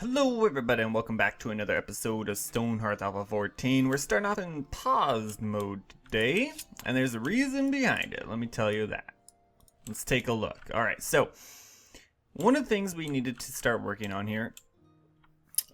Hello everybody and welcome back to another episode of Stonehearth Alpha 14. We're starting off in paused mode today, and there's a reason behind it, let me tell you that. Let's take a look. Alright, so one of the things we needed to start working on here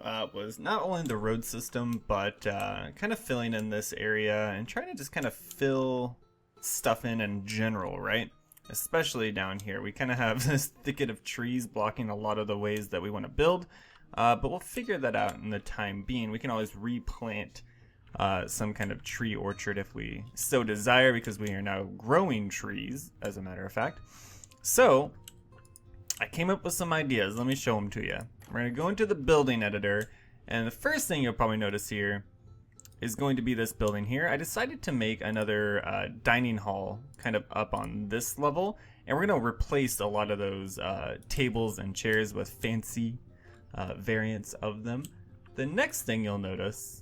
was not only the road system, but kind of filling in this area and trying to just kind of fill stuff in general, right? Especially down here. We kind of have this thicket of trees blocking a lot of the ways that we want to build. But we'll figure that out in the time being. We can always replant some kind of tree orchard if we so desire, because we are now growing trees, as a matter of fact. So, I came up with some ideas. Let me show them to you. We're going to go into the building editor, and the first thing you'll probably notice here is going to be this building here. I decided to make another dining hall kind of up on this level, and we're going to replace a lot of those tables and chairs with fancy variants of them. The next thing you'll notice,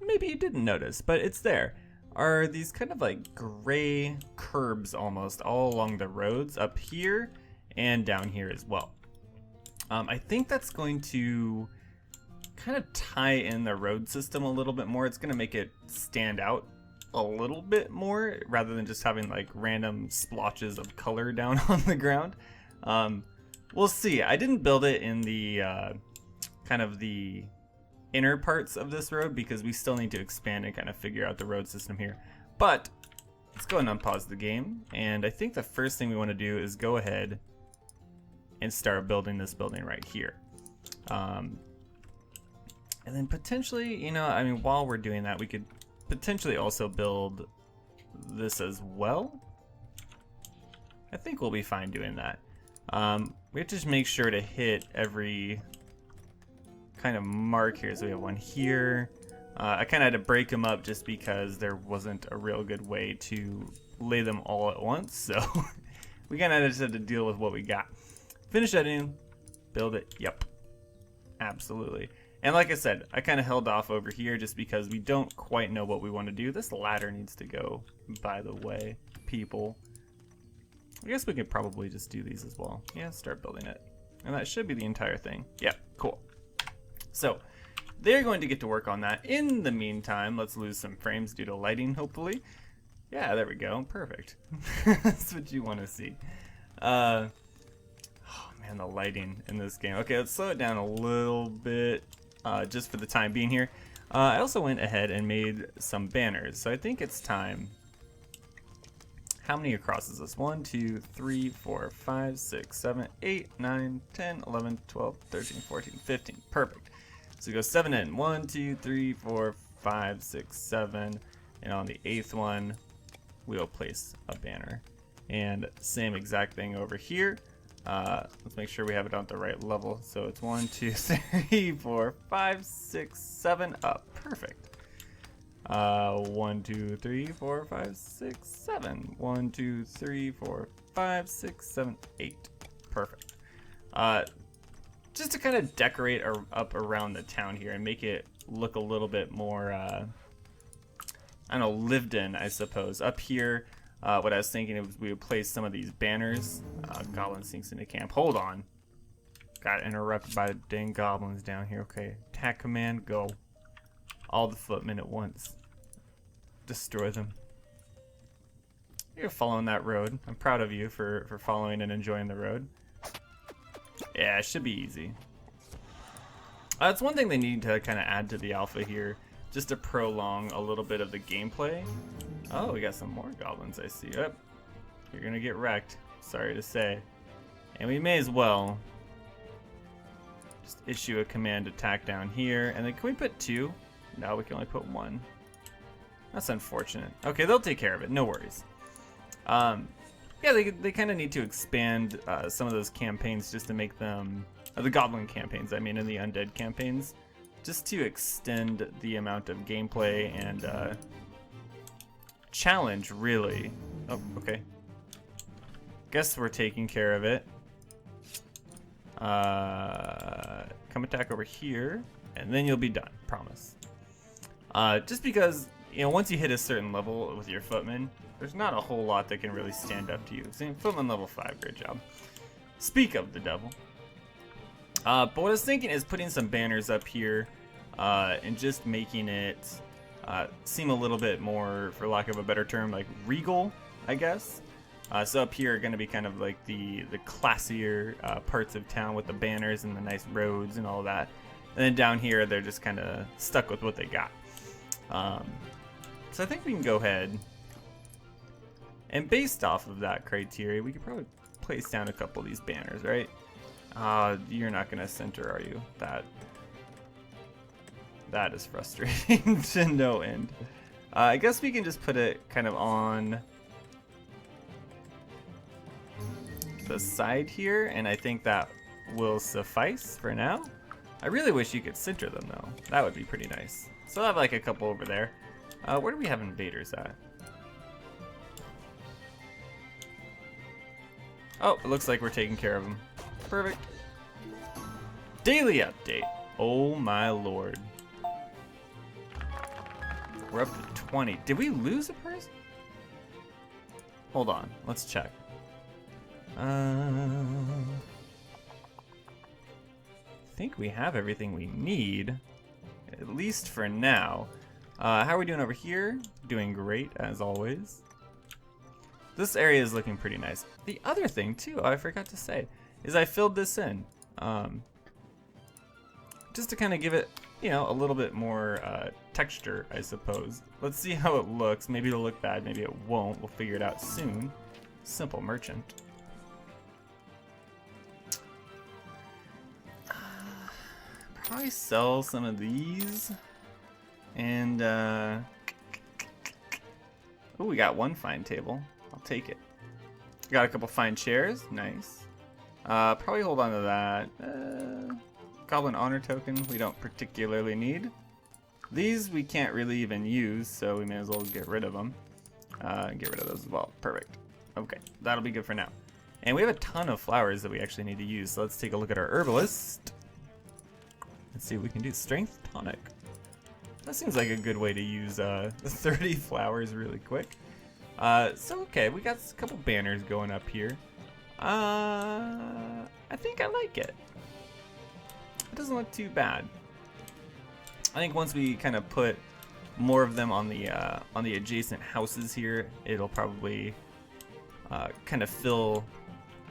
maybe you didn't notice, but it's there, are these kind of like gray curbs almost all along the roads up here and down here as well. I think that's going to kind of tie in the road system a little bit more. It's going to make it stand out a little bit more rather than just having like random splotches of color down on the ground. We'll see. I didn't build it in the kind of the inner parts of this road because we still need to expand and kind of figure out the road system here. But let's go ahead and unpause the game. And I think the first thing we want to do is go ahead and start building this building right here. And then potentially, you know, I mean, while we're doing that, we could potentially also build this as well. I think we'll be fine doing that. We have to just make sure to hit every kind of mark here. So we have one here. I kind of had to break them up just because there wasn't a real good way to lay them all at once. So we kind of just had to deal with what we got. Finish editing, build it. Yep, absolutely. And like I said, I kind of held off over here just because we don't quite know what we want to do. This ladder needs to go, by the way, people. I guess we could probably just do these as well. Yeah, start building it. And that should be the entire thing. Yep, cool. So, they're going to get to work on that. In the meantime, let's lose some frames due to lighting, hopefully. Yeah, there we go. Perfect. That's what you want to see. Oh man, the lighting in this game. Okay, let's slow it down a little bit, just for the time being here. I also went ahead and made some banners. So I think it's time. How many across is this? 1, 2, 3, 4, 5, 6, 7, 8, 9, 10, 11, 12, 13, 14, 15. Perfect. So we go 7 in. 1, 2, 3, 4, 5, 6, 7. And on the 8th one, we'll place a banner. And same exact thing over here. Let's make sure we have it on the right level. So it's 1, 2, 3, 4, 5, 6, 7 up. Perfect. 1, 2, 3, 4, 5, 6, 7. 1, 2, 3, 4, 5, 6, 7, 8. Perfect. Just to kind of decorate up around the town here and make it look a little bit more, I don't know, lived in, I suppose. Up here, what I was thinking was we would place some of these banners. Goblin sinks into camp. Hold on. Got interrupted by the dang goblins down here. Okay, attack command, go. All the footmen at once. Destroy them. You're following that road. I'm proud of you for following and enjoying the road. Yeah, it should be easy. It's one thing they need to kind of add to the alpha here, just to prolong a little bit of the gameplay. Oh, we got some more goblins, I see. Yep. You're gonna get wrecked, sorry to say. And we may as well just issue a command attack down here. And then can we put 2? No, we can only put 1. That's unfortunate. Okay, they'll take care of it, no worries. Yeah, they kind of need to expand some of those campaigns just to make them, the goblin campaigns, I mean, and the undead campaigns, just to extend the amount of gameplay and challenge, really. Oh, okay. Guess we're taking care of it. Come attack over here, and then you'll be done, promise. Just because, you know, once you hit a certain level with your footmen, there's not a whole lot that can really stand up to you. See, footman level 5, great job. Speak of the devil. But what I was thinking is putting some banners up here and just making it seem a little bit more, for lack of a better term, like regal, I guess. So up here are going to be kind of like the classier parts of town with the banners and the nice roads and all that. And then down here, they're just kind of stuck with what they got. So I think we can go ahead. And based off of that criteria, we could probably place down a couple of these banners, right? You're not going to center, are you? That is frustrating to no end. I guess we can just put it kind of on the side here, and I think that will suffice for now. I really wish you could center them, though. That would be pretty nice. So I'll have like a couple over there. Where do we have invaders at? Oh, it looks like we're taking care of them. Perfect. Daily update. Oh my lord. We're up to 20. Did we lose a person? Hold on. Let's check. I think we have everything we need. At least for now. How are we doing over here? Doing great, as always. This area is looking pretty nice. The other thing, too, I forgot to say, is I filled this in. Just to kind of give it, you know, a little bit more texture, I suppose. Let's see how it looks. Maybe it'll look bad, maybe it won't. We'll figure it out soon. Simple merchant. Probably sell some of these. And, oh, we got one fine table. I'll take it. Got a couple fine chairs. Nice. Probably hold on to that. Goblin honor token we don't particularly need. These we can't really even use, so we may as well get rid of them. Get rid of those as well. Perfect. Okay, that'll be good for now. And we have a ton of flowers that we actually need to use, so let's take a look at our herbalist. Let's see what we can do. Strength tonic. That seems like a good way to use 30 flowers really quick. So okay, we got a couple banners going up here. I think I like it. It doesn't look too bad. I think once we kind of put more of them on the adjacent houses here, it'll probably kind of fill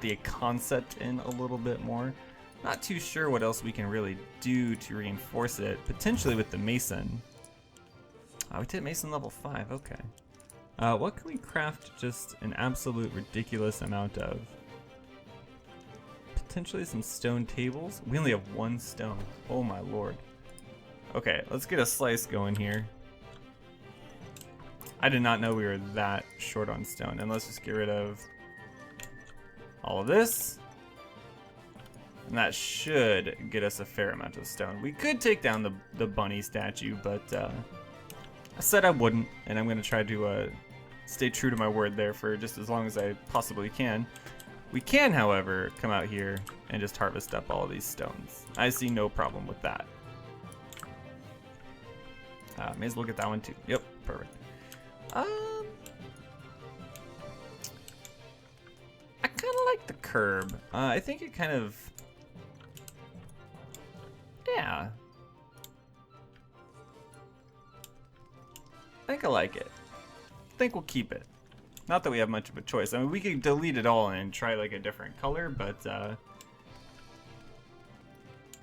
the concept in a little bit more. Not too sure what else we can really do to reinforce it. Potentially with the mason. We did mason level 5. Okay. What can we craft just an absolute ridiculous amount of? Potentially some stone tables. We only have 1 stone. Oh my lord. Okay, let's get a slice going here. I did not know we were that short on stone. And let's just get rid of all of this. And that should get us a fair amount of stone. We could take down the bunny statue, but I said I wouldn't. And I'm going to try to stay true to my word there for just as long as I possibly can. We can, however, come out here and just harvest up all of these stones. I see no problem with that. May as well get that one too. Yep, perfect. I kind of like the curb. I think it kind of... Yeah. I think I like it. I think we'll keep it. Not that we have much of a choice. I mean, we could delete it all and try like a different color, but I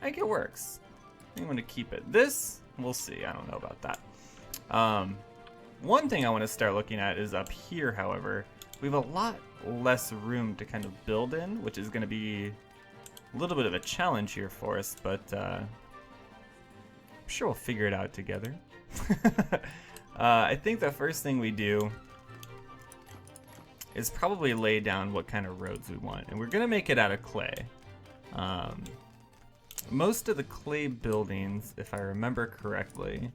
think it works. I think I'm gonna keep it. This, we'll see. I don't know about that. One thing I want to start looking at is up here, however. We have a lot less room to kind of build in, which is going to be a little bit of a challenge here for us, but I'm sure we'll figure it out together. I think the first thing we do is probably lay down what kind of roads we want, and we're going to make it out of clay. Most of the clay buildings, if I remember correctly,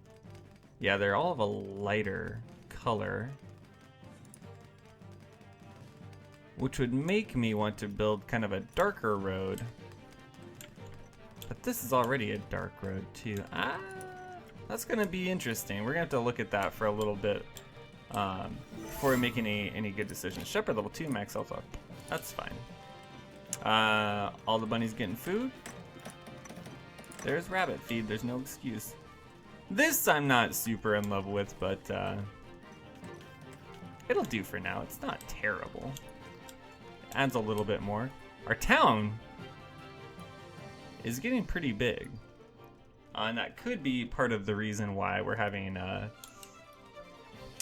yeah, they're all of a lighter color, which would make me want to build kind of a darker road. But this is already a dark road too. That's gonna be interesting. We're gonna have to look at that for a little bit before we make any good decisions. Shepherd level 2, max health up. That's fine. All the bunnies getting food. There's rabbit feed, there's no excuse. This I'm not super in love with, but it'll do for now. It's not terrible. It adds a little bit more. Our town is getting pretty big. And that could be part of the reason why we're having,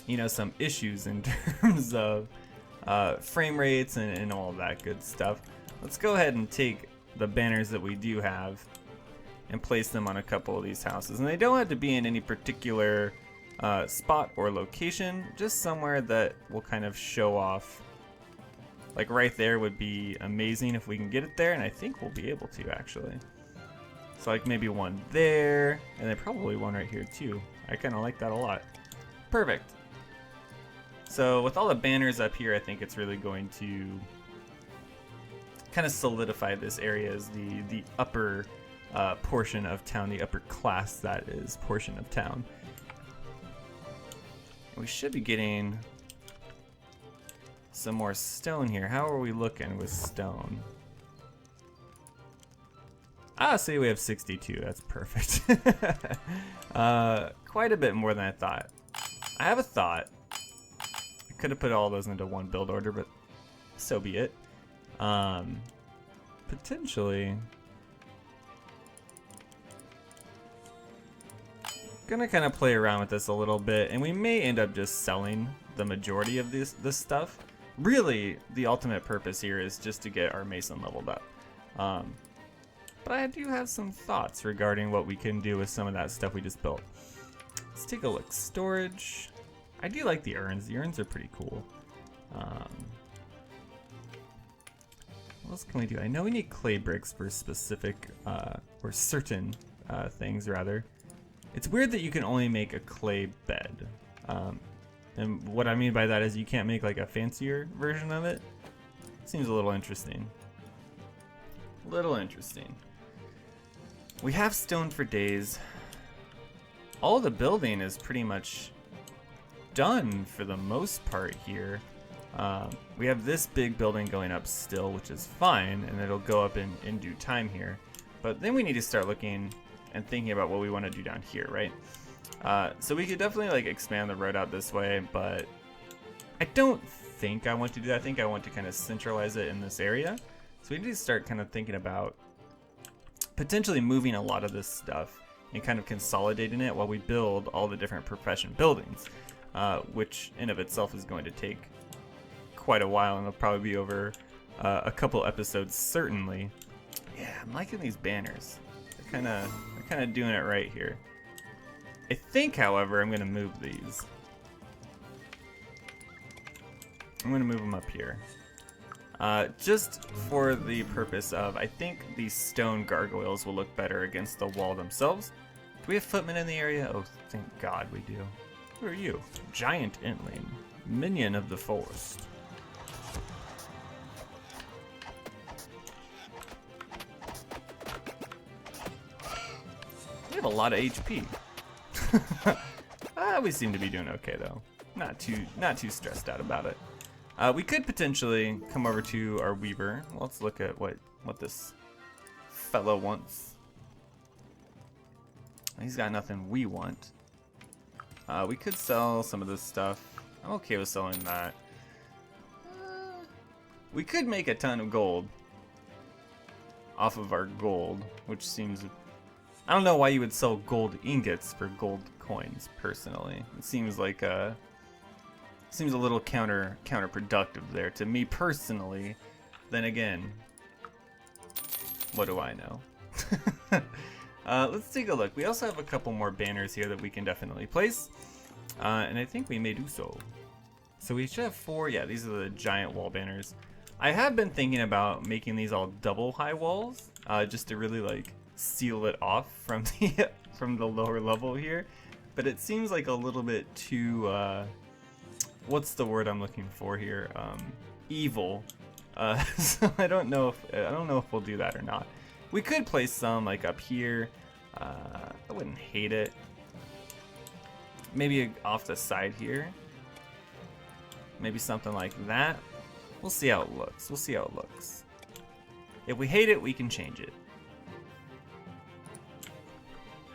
you know, some issues in terms of frame rates and all that good stuff. Let's go ahead and take the banners that we do have and place them on a couple of these houses. And they don't have to be in any particular spot or location, just somewhere that will kind of show off. Like right there would be amazing if we can get it there, and I think we'll be able to actually. So like maybe one there, and then probably one right here too. I kind of like that a lot. Perfect. So with all the banners up here, I think it's really going to kind of solidify this area as the upper portion of town, the upper class that is portion of town. We should be getting some more stone here. How are we looking with stone? Ah, see, we have 62. That's perfect. Quite a bit more than I thought. I have a thought. I could have put all those into one build order, but so be it. Potentially gonna kind of play around with this a little bit, and we may end up just selling the majority of this stuff. Really, the ultimate purpose here is just to get our mason leveled up. But I do have some thoughts regarding what we can do with some of that stuff we just built. Let's take a look. Storage. I do like the urns. The urns are pretty cool. What else can we do? I know we need clay bricks for specific, or certain things rather. It's weird that you can only make a clay bed. And what I mean by that is you can't make like a fancier version of it. Seems a little interesting. Little interesting. We have stone for days. All the building is pretty much done for the most part here. We have this big building going up still, which is fine, and it'll go up in due time here. But then we need to start looking and thinking about what we want to do down here, right? So we could definitely like expand the road out this way, but I don't think I want to do that. I think I want to kind of centralize it in this area. So we need to start kind of thinking about potentially moving a lot of this stuff and kind of consolidating it while we build all the different profession buildings, which in of itself is going to take quite a while, and it'll probably be over a couple episodes certainly. Yeah, I'm liking these banners. They're kind of doing it right here. I think, however, I'm going to move these. I'm going to move them up here. Just for the purpose of, I think these stone gargoyles will look better against the wall themselves. Do we have footmen in the area? Oh, thank God we do. Who are you? Giant Entling, minion of the forest. We have a lot of HP. We seem to be doing okay though. Not too stressed out about it. We could potentially come over to our weaver. Let's look at what this fellow wants. He's got nothing we want. We could sell some of this stuff. I'm okay with selling that. We could make a ton of gold off of our gold, which seems... I don't know why you would sell gold ingots for gold coins, personally. It seems like seems a little counterproductive there to me personally. Then again, what do I know? Let's take a look. We also have a couple more banners here that we can definitely place, and I think we may do so. So we should have 4. Yeah, these are the giant wall banners. I have been thinking about making these all double high walls, just to really like seal it off from the from the lower level here. But it seems like a little bit too what's the word I'm looking for here? Evil. So I don't know if we'll do that or not. We could place some like up here. I wouldn't hate it. Maybe off the side here. Maybe something like that. We'll see how it looks. We'll see how it looks. If we hate it, we can change it.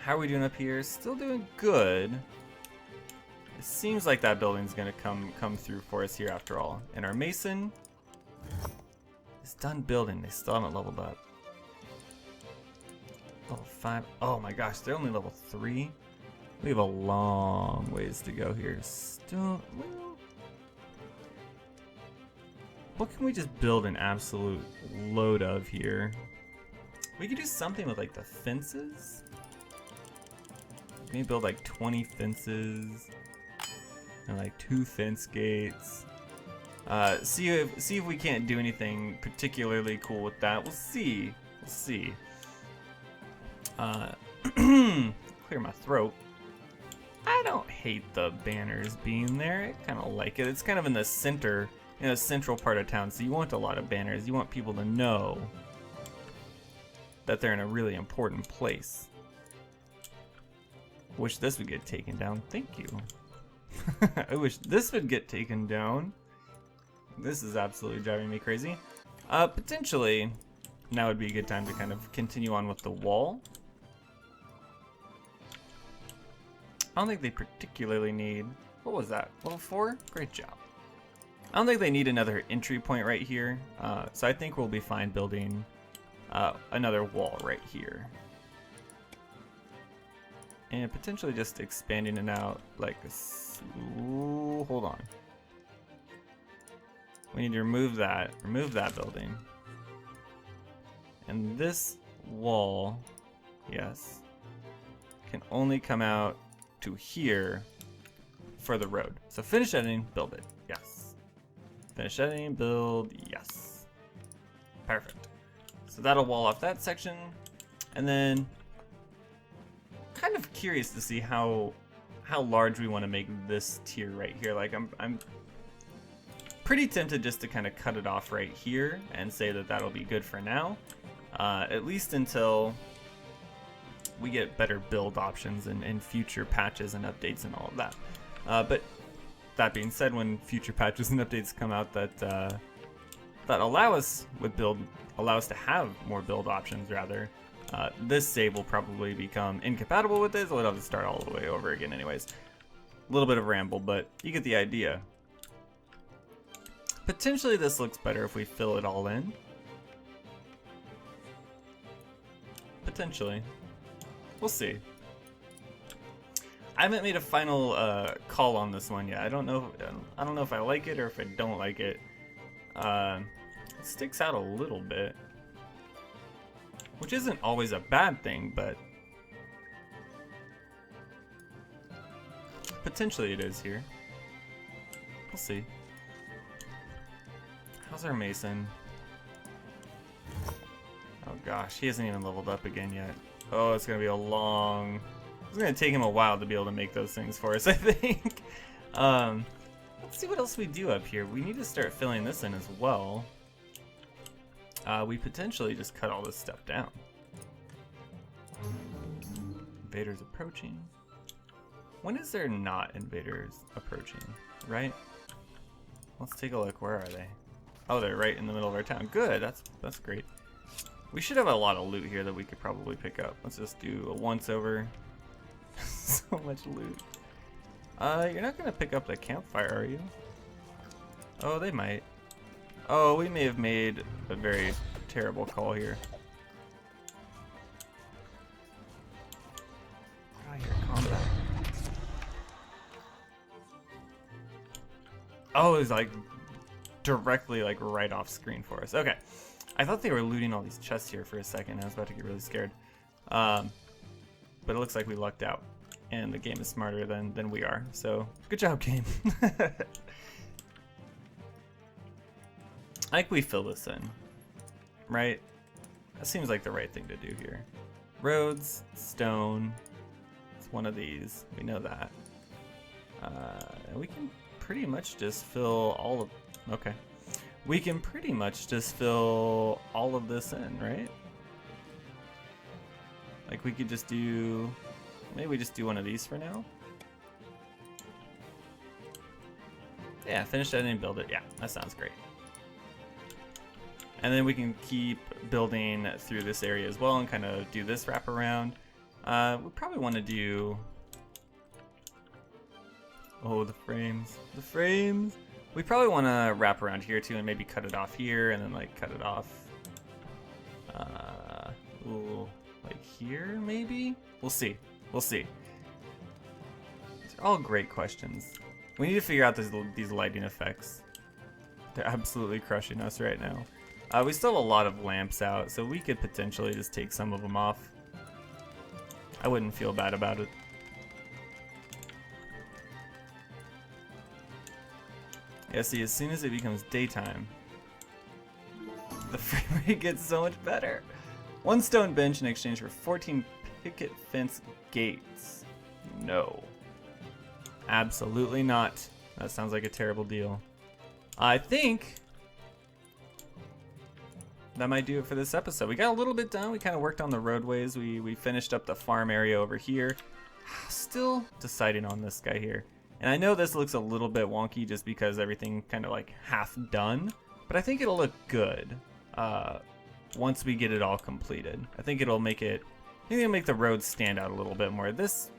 How are we doing up here? Still doing good. It seems like that building's gonna come through for us here after all. And our mason is done building. They still haven't leveled up. Level 5. Oh my gosh, they're only level 3. We have a long ways to go here. Still, well, what can we just build an absolute load of here? We could do something with like the fences. Maybe build like 20 fences and like 2 fence gates. See if we can't do anything particularly cool with that. We'll see. We'll see. Clear my throat. I don't hate the banners being there. I kind of like it. It's kind of in the center, in a central part of town, so you want a lot of banners. You want people to know that they're in a really important place. Wish this would get taken down. Thank you. I wish this would get taken down. This is absolutely driving me crazy. Potentially, now would be a good time to kind of continue on with the wall. I don't think they particularly need... What was that? Level 4? Great job. I don't think they need another entry point right here. So I think we'll be fine building another wall right here. And potentially just expanding it out like this. Ooh, hold on. We need to remove that building. And this wall, yes, can only come out to here for the road. So finish editing, build it, yes. Finish editing, build, yes. Perfect. So that'll wall off that section. And then kind of curious to see how large we want to make this tier right here. Like I'm pretty tempted just to kind of cut it off right here and say that that'll be good for now, at least until we get better build options in future patches and updates and all of that. But that being said, when future patches and updates come out that allow us to have more build options rather, this save will probably become incompatible with this. We'll have to start all the way over again anyways. A little bit of ramble, but you get the idea. Potentially this looks better if we fill it all in. Potentially. We'll see. I haven't made a final call on this one yet. I don't know if I like it or if I don't like it. It sticks out a little bit, which isn't always a bad thing, but potentially it is here. We'll see. How's our mason? Oh gosh, he hasn't even leveled up again yet. Oh, it's gonna be a long... It's gonna take him a while to be able to make those things for us, I think. Let's see what else we do up here. We need to start filling this in as well. We potentially just cut all this stuff down. Invaders approaching. When is there not invaders approaching, right? Let's take a look. Where are they? Oh, they're right in the middle of our town. Good, that's great. We should have a lot of loot here that we could probably pick up. Let's just do a once over. So much loot. You're not gonna pick up the campfire, are you? Oh, they might. Oh, we may have made a very terrible call here. I hear combat. Oh, it was like directly like right off screen for us. Okay. I thought they were looting all these chests here for a second. I was about to get really scared. But it looks like we lucked out. And the game is smarter than we are. So, good job, game. I think we fill this in. Right? That seems like the right thing to do here. Roads, stone. It's one of these. We know that. We can pretty much just fill all of... Okay. We can pretty much just fill all of this in, right? Like we could just do... Maybe we just do one of these for now. Yeah, finish that and build it. Yeah, that sounds great. And then we can keep building through this area as well and kind of do this wraparound. We probably want to do... Oh, the frames. The frames! We probably want to wrap around here too and maybe cut it off here and then like cut it off. Ooh, like here maybe? We'll see. We'll see. These are all great questions. We need to figure out these lighting effects. They're absolutely crushing us right now. We still have a lot of lamps out, so we could potentially just take some of them off. I wouldn't feel bad about it. Yeah, see, as soon as it becomes daytime, the frame rate gets so much better. 1 stone bench in exchange for 14 picket fence gates. No. Absolutely not. That sounds like a terrible deal. I think that might do it for this episode. We got a little bit done. We kind of worked on the roadways. We finished up the farm area over here. Still deciding on this guy here. And I know this looks a little bit wonky just because everything kind of like half done, but I think it'll look good once we get it all completed. I think it'll make the road stand out a little bit more. This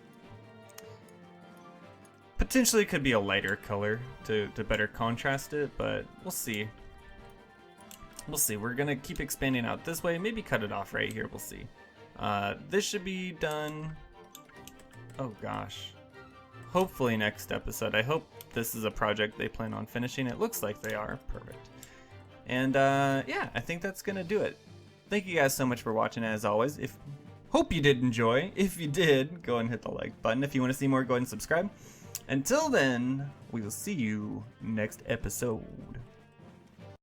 potentially could be a lighter color to better contrast it, but we'll see. We'll see. We're gonna keep expanding out this way. Maybe cut it off right here. We'll see. This should be done. Oh gosh. Hopefully next episode. I hope this is a project they plan on finishing. It looks like they are. Perfect. And yeah, I think that's gonna do it. Thank you guys so much for watching as always. Hope you did enjoy. If you did, go and hit the like button. If you want to see more, go ahead and subscribe. Until then, we will see you next episode.